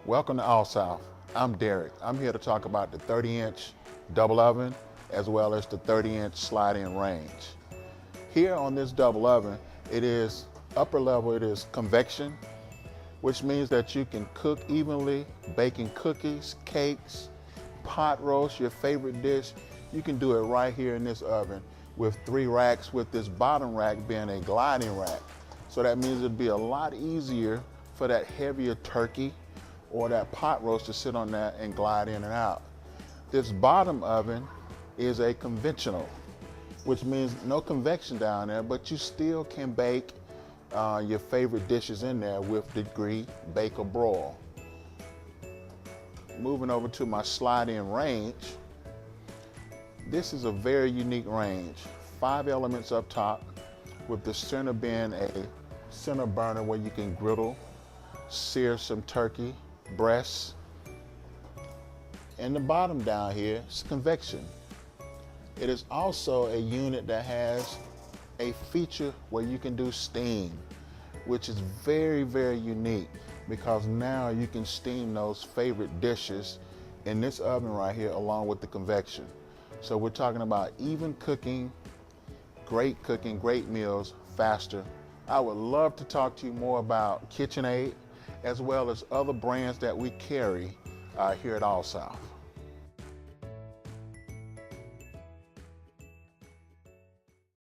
Welcome to All South. I'm Derek. I'm here to talk about the 30-inch double oven as well as the 30-inch slide-in range. Here on this double oven, it is upper level, it is convection, which means that you can cook evenly, baking cookies, cakes, pot roast, your favorite dish. You can do it right here in this oven with 3 racks, with this bottom rack being a gliding rack. So that means it'd be a lot easier for that heavier turkey or that pot roast to sit on that and glide in and out. This bottom oven is a conventional, which means no convection down there, but you still can bake your favorite dishes in there with degree, bake or broil. Moving over to my slide-in range, this is a very unique range. 5 elements up top, with the center being a center burner where you can griddle, sear some turkey breasts, and the bottom down here is convection. It is also a unit that has a feature where you can do steam, which is very, very unique, because now you can steam those favorite dishes in this oven right here along with the convection. So we're talking about even cooking, great meals faster. I would love to talk to you more about KitchenAid as well as other brands that we carry here at All South.